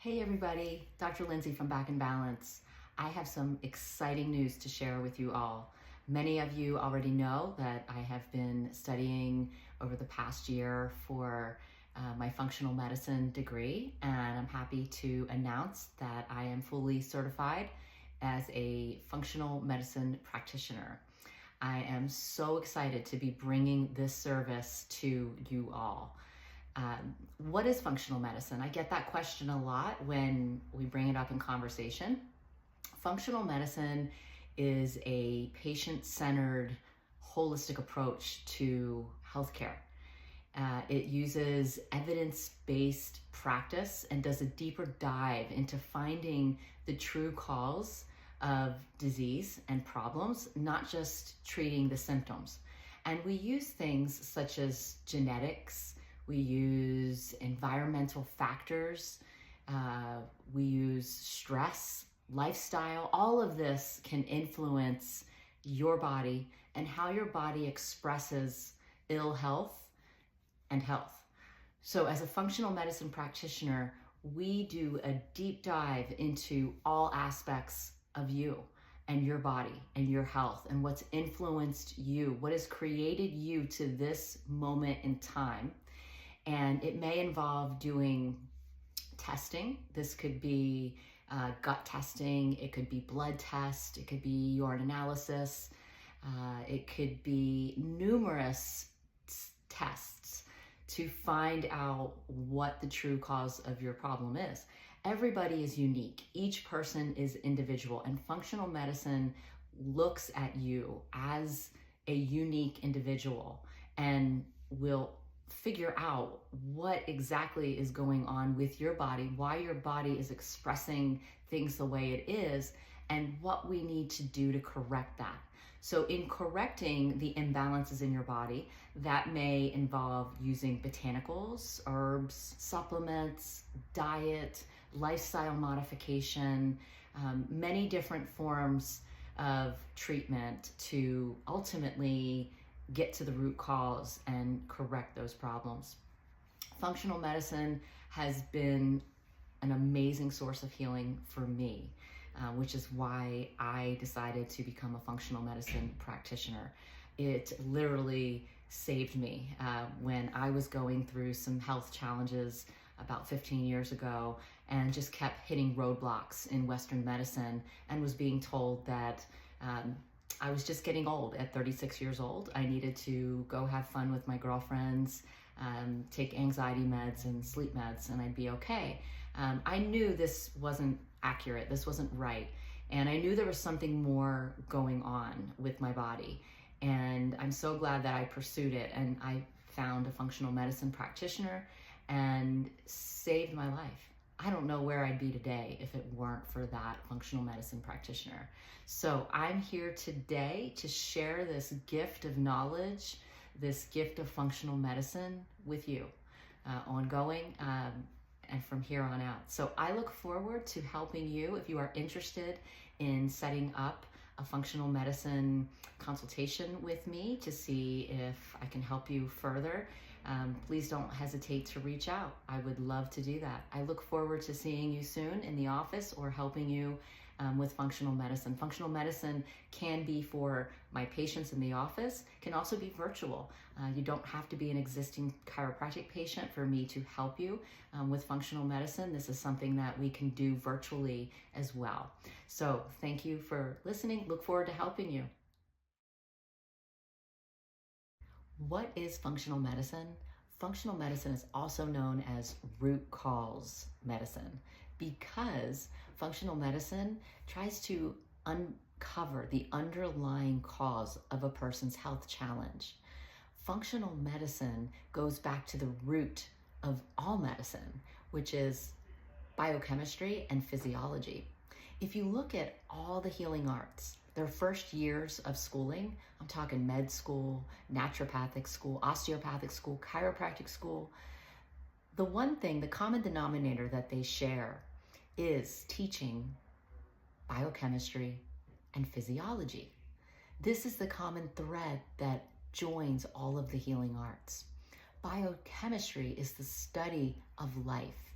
Hey everybody, Dr. Lindsay from Back in Balance. I have some exciting news to share with you all. Many of you already know that I have been studying over the past year for my functional medicine degree, and I'm happy to announce that I am fully certified as a functional medicine practitioner. I am so excited to be bringing this service to you all. What is functional medicine? I get that question a lot when we bring it up in conversation. Functional medicine is a patient-centered, holistic approach to healthcare. It uses evidence-based practice and does a deeper dive into finding the true cause of disease and problems, not just treating the symptoms. And we use things such as genetics, we use environmental factors, we use stress, lifestyle. All of this can influence your body and how your body expresses ill health and health. So as a functional medicine practitioner, we do a deep dive into all aspects of you and your body and your health and what's influenced you, what has created you to this moment in time. And it may involve doing testing. This could be gut testing, it could be blood test, it could be urine analysis, it could be numerous tests to find out what the true cause of your problem is. Everybody is unique. Each person is individual, and functional medicine looks at you as a unique individual and will figure out what exactly is going on with your body, why your body is expressing things the way it is, and what we need to do to correct that. So in correcting the imbalances in your body, that may involve using botanicals, herbs, supplements, diet, lifestyle modification, many different forms of treatment to ultimately get to the root cause and correct those problems. Functional medicine has been an amazing source of healing for me, which is why I decided to become a functional medicine practitioner. It literally saved me when I was going through some health challenges about 15 years ago and just kept hitting roadblocks in Western medicine and was being told that I was just getting old at 36 years old. I needed to go have fun with my girlfriends, take anxiety meds and sleep meds, and I'd be okay. I knew this wasn't accurate, this wasn't right, and I knew there was something more going on with my body. And I'm so glad that I pursued it, and I found a functional medicine practitioner and saved my life. I don't know where I'd be today if it weren't for that functional medicine practitioner. So I'm here today to share this gift of knowledge, this gift of functional medicine with you, ongoing and from here on out. So I look forward to helping you if you are interested in setting up a functional medicine consultation with me to see if I can help you further. Please don't hesitate to reach out. I would love to do that. I look forward to seeing you soon in the office or helping you with functional medicine. Functional medicine can be for my patients in the office, can also be virtual. You don't have to be an existing chiropractic patient for me to help you with functional medicine. This is something that we can do virtually as well. So thank you for listening. Look forward to helping you. What is functional medicine? Functional medicine is also known as root cause medicine because functional medicine tries to uncover the underlying cause of a person's health challenge. Functional medicine goes back to the root of all medicine, which is biochemistry and physiology. If you look at all the healing arts, their first years of schooling, I'm talking med school, naturopathic school, osteopathic school, chiropractic school, the one thing, the common denominator that they share is teaching biochemistry and physiology. This is the common thread that joins all of the healing arts. Biochemistry is the study of life.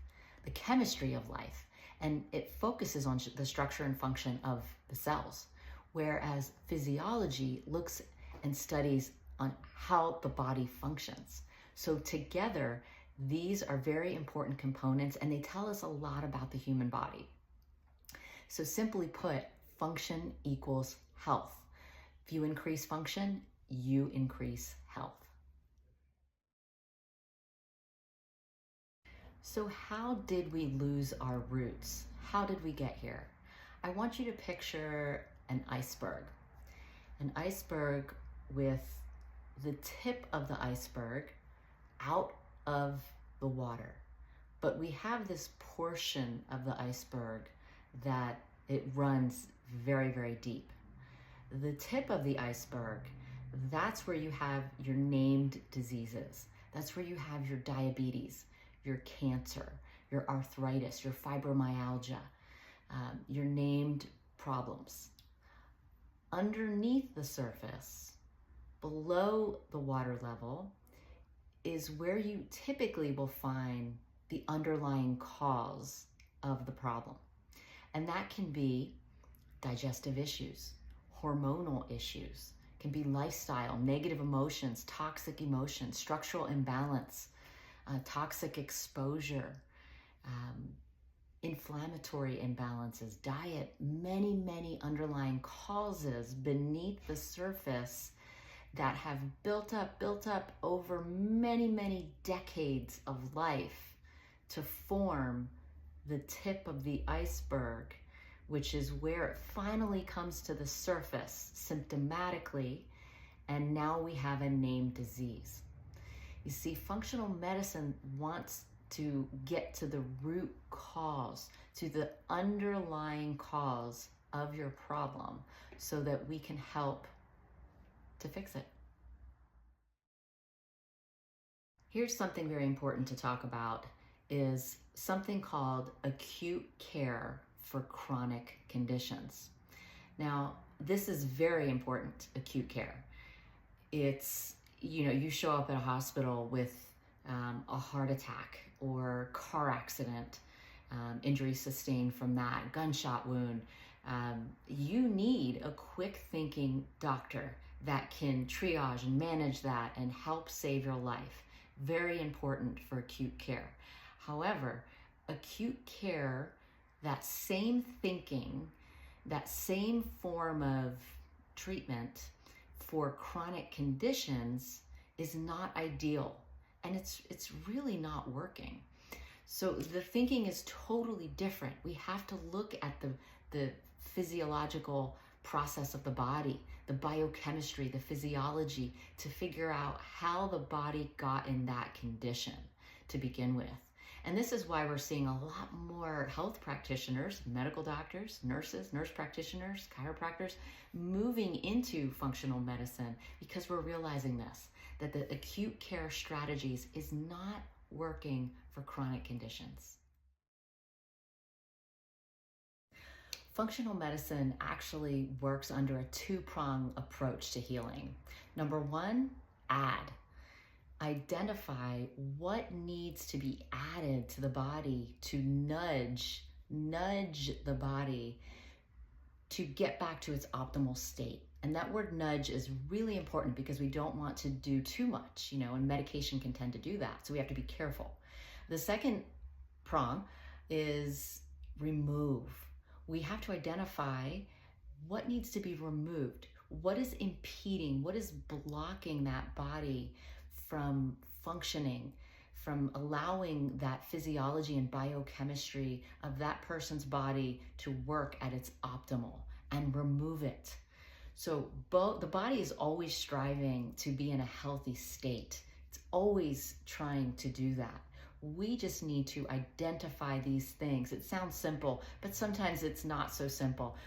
the chemistry of life, and it focuses on the structure and function of the cells, whereas physiology looks and studies on how the body functions. So together, these are very important components, and they tell us a lot about the human body. So simply put, function equals health. If you increase function, you increase health. So how did we lose our roots? How did we get here? I want you to picture an iceberg. An iceberg with the tip of the iceberg out of the water. But we have this portion of the iceberg that it runs very, very deep. The tip of the iceberg, that's where you have your named diseases. That's where you have your diabetes, your cancer, your arthritis, your fibromyalgia, your named problems. Underneath the surface, below the water level, is where you typically will find the underlying cause of the problem. And that can be digestive issues, hormonal issues, can be lifestyle, negative emotions, toxic emotions, structural imbalance, toxic exposure, inflammatory imbalances, diet, many, many underlying causes beneath the surface that have built up over many, many decades of life to form the tip of the iceberg, which is where it finally comes to the surface symptomatically, and now we have a named disease. You see, functional medicine wants to get to the root cause, to the underlying cause of your problem, so that we can help to fix it. Here's something very important to talk about, is something called acute care for chronic conditions. Now, this is very important, acute care. It's, you show up at a hospital with a heart attack or car accident, injury sustained from that, gunshot wound. You need a quick thinking doctor that can triage and manage that and help save your life. Very important for acute care. However, acute care, that same thinking, that same form of treatment for chronic conditions is not ideal, and it's really not working. So the thinking is totally different. We have to look at the physiological process of the body, the biochemistry, the physiology, to figure out how the body got in that condition to begin with. And this is why we're seeing a lot more health practitioners, medical doctors, nurses, nurse practitioners, chiropractors, moving into functional medicine, because we're realizing this, that the acute care strategies is not working for chronic conditions. Functional medicine actually works under a two-prong approach to healing. Number one, identify what needs to be added to the body to nudge the body to get back to its optimal state. And that word nudge is really important because we don't want to do too much, and medication can tend to do that. So we have to be careful. The second prong is remove. We have to identify what needs to be removed. What is impeding? What is blocking that body from functioning, from allowing that physiology and biochemistry of that person's body to work at its optimal, and remove it. So the body is always striving to be in a healthy state. It's always trying to do that. We just need to identify these things. It sounds simple, but sometimes it's not so simple.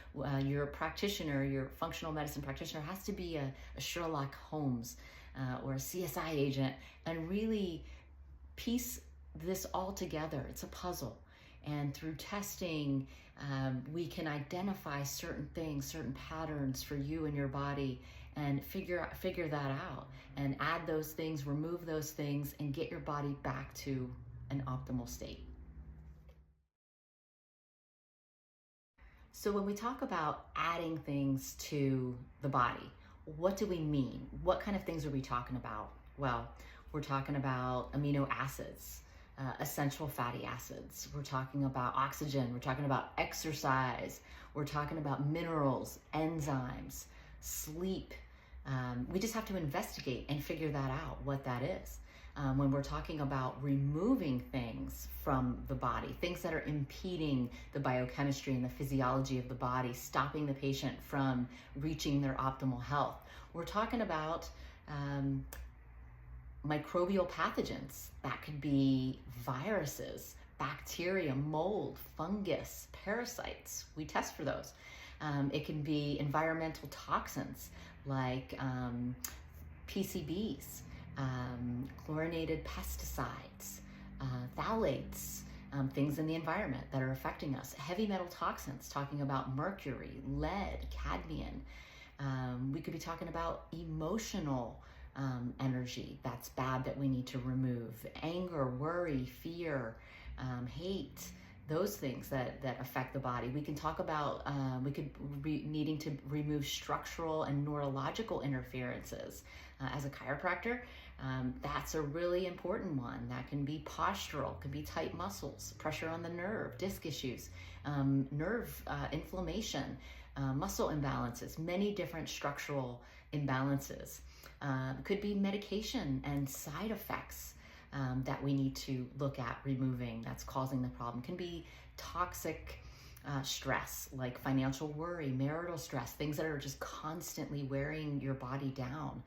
Your practitioner, your functional medicine practitioner, has to be a Sherlock Holmes or a CSI agent and really piece this all together. It's a puzzle. And through testing, we can identify certain things, certain patterns for you and your body, and figure that out, and add those things, remove those things, and get your body back to an optimal state. So when we talk about adding things to the body, what do we mean? What kind of things are we talking about? Well, we're talking about amino acids, essential fatty acids. We're talking about oxygen. We're talking about exercise. We're talking about minerals, enzymes, sleep. We just have to investigate and figure that out, what that is. When we're talking about removing things from the body, things that are impeding the biochemistry and the physiology of the body, stopping the patient from reaching their optimal health. We're talking about microbial pathogens. That could be viruses, bacteria, mold, fungus, parasites. We test for those. It can be environmental toxins like PCBs, chlorinated pesticides, phthalates, things in the environment that are affecting us. Heavy metal toxins, talking about mercury, lead, cadmium. We could be talking about emotional energy that's bad that we need to remove. Anger, worry, fear, hate, those things that affect the body. We can talk about, we could be needing to remove structural and neurological interferences. As a chiropractor, that's a really important one. That can be postural, could be tight muscles, pressure on the nerve, disc issues, nerve inflammation, muscle imbalances, many different structural imbalances. Could be medication and side effects that we need to look at removing that's causing the problem. Can be toxic stress like financial worry, marital stress, things that are just constantly wearing your body down.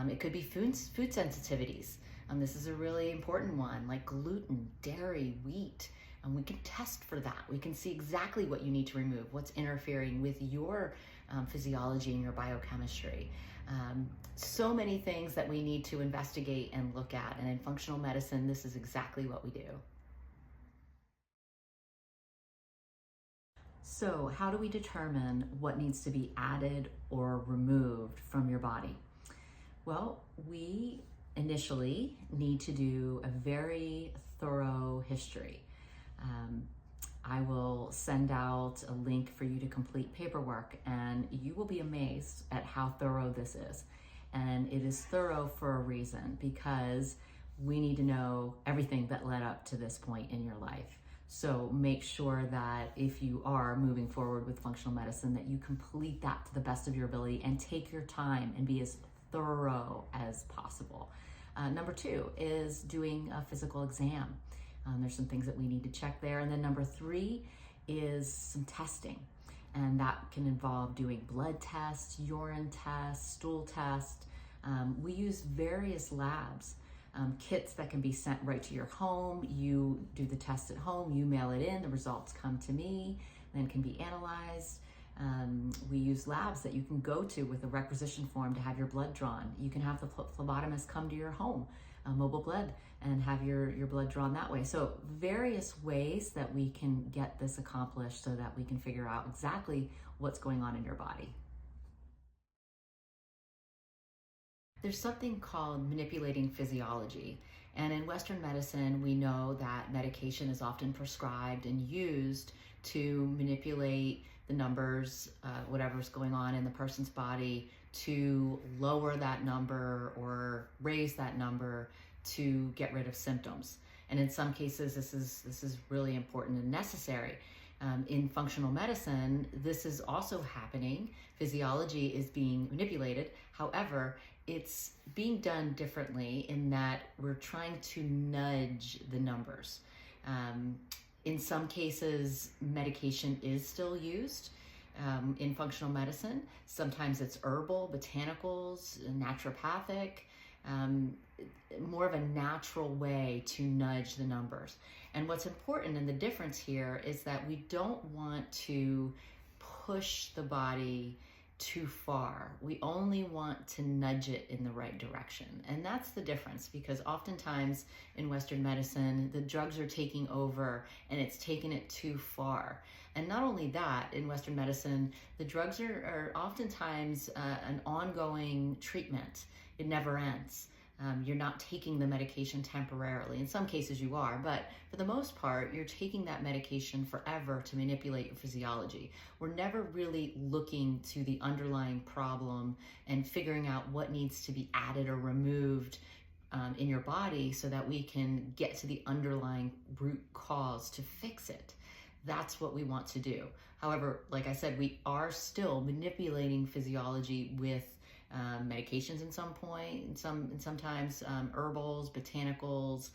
It could be food sensitivities. This is a really important one, like gluten, dairy, wheat. We can test for that. We can see exactly what you need to remove, what's interfering with your physiology and your biochemistry. So many things that we need to investigate and look at. And in functional medicine, this is exactly what we do. So how do we determine what needs to be added or removed from your body? Well, we initially need to do a very thorough history. I will send out a link for you to complete paperwork, and you will be amazed at how thorough this is. And it is thorough for a reason, because we need to know everything that led up to this point in your life. So make sure that if you are moving forward with functional medicine, that you complete that to the best of your ability and take your time and be as thorough as possible. Number 2 is doing a physical exam. There's some things that we need to check there. And then number 3 is some testing. And that can involve doing blood tests, urine tests, stool tests. We use various labs, kits that can be sent right to your home. You do the test at home, you mail it in, the results come to me, then can be analyzed. We use labs that you can go to with a requisition form to have your blood drawn. You can have the phlebotomist come to your home, mobile blood, and have your blood drawn that way. So various ways that we can get this accomplished so that we can figure out exactly what's going on in your body. There's something called manipulating physiology. And in Western medicine, we know that medication is often prescribed and used to manipulate the numbers, whatever's going on in the person's body, to lower that number or raise that number to get rid of symptoms. And in some cases, this is really important and necessary. In functional medicine, this is also happening. Physiology is being manipulated. However, it's being done differently in that we're trying to nudge the numbers. In some cases, medication is still used in functional medicine. Sometimes it's herbal, botanicals, naturopathic, more of a natural way to nudge the numbers. And what's important, and the difference here, is that we don't want to push the body too far. We only want to nudge it in the right direction. And that's the difference, because oftentimes in Western medicine, the drugs are taking over and it's taken it too far. And not only that, in Western medicine, the drugs are oftentimes an ongoing treatment. It never ends. You're not taking the medication temporarily. In some cases you are, but for the most part, you're taking that medication forever to manipulate your physiology. We're never really looking to the underlying problem and figuring out what needs to be added or removed in your body so that we can get to the underlying root cause to fix it. That's what we want to do. However, like I said, we are still manipulating physiology with medications in some point, and sometimes herbals, botanicals,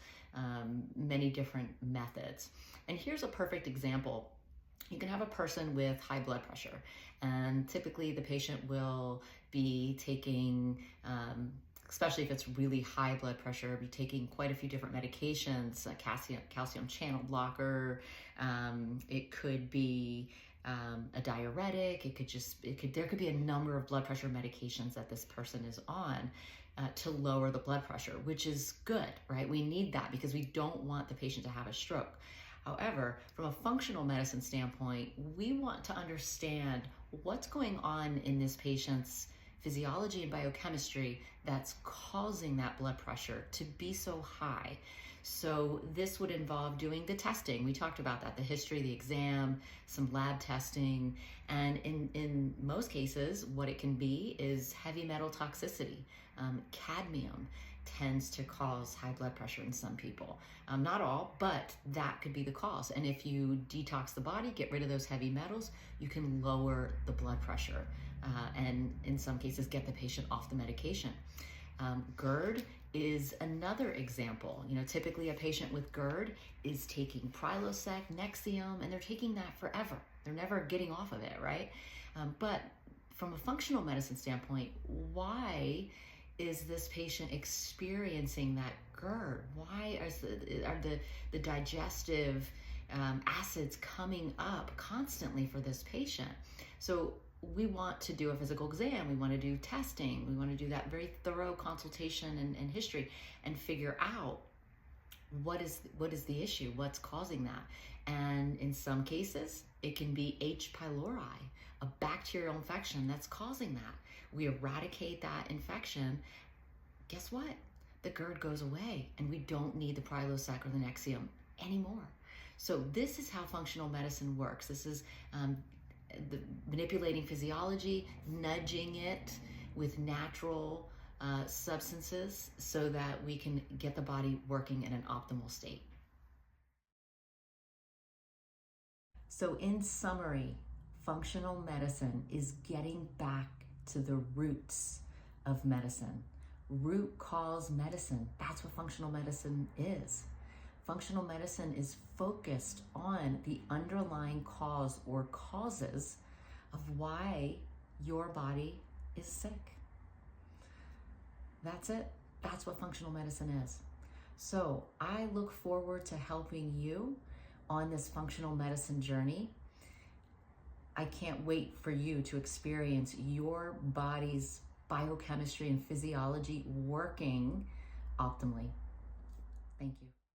many different methods. And here's a perfect example. You can have a person with high blood pressure, and typically the patient will be taking, especially if it's really high blood pressure, be taking quite a few different medications, a calcium channel blocker. It could be a diuretic. There could be a number of blood pressure medications that this person is on to lower the blood pressure, which is good, right? We need that because we don't want the patient to have a stroke. However, from a functional medicine standpoint, we want to understand what's going on in this patient's physiology and biochemistry that's causing that blood pressure to be so high. So this would involve doing the testing. We talked about that, the history, the exam, some lab testing, and in most cases, what it can be is heavy metal toxicity. Cadmium tends to cause high blood pressure in some people. Not all, but that could be the cause. And if you detox the body, get rid of those heavy metals, you can lower the blood pressure and in some cases get the patient off the medication. GERD is another example. Typically a patient with GERD is taking Prilosec, Nexium, and they're taking that forever. They're never getting off of it, right? But from a functional medicine standpoint, why is this patient experiencing that GERD? Why are the digestive acids coming up constantly for this patient? So we want to do a physical exam, we want to do testing, we want to do that very thorough consultation and history and figure out what is the issue, what's causing that. And in some cases, it can be H. pylori, a bacterial infection that's causing that. We eradicate that infection, guess what? The GERD goes away and we don't need the Prilosec or the Nexium anymore. So this is how functional medicine works. This is the manipulating physiology, nudging it with natural substances so that we can get the body working in an optimal state. So in summary, functional medicine is getting back to the roots of medicine. Root cause medicine, that's what functional medicine is. Functional medicine is focused on the underlying cause or causes of why your body is sick. That's it. That's what functional medicine is. So I look forward to helping you on this functional medicine journey. I can't wait for you to experience your body's biochemistry and physiology working optimally. Thank you.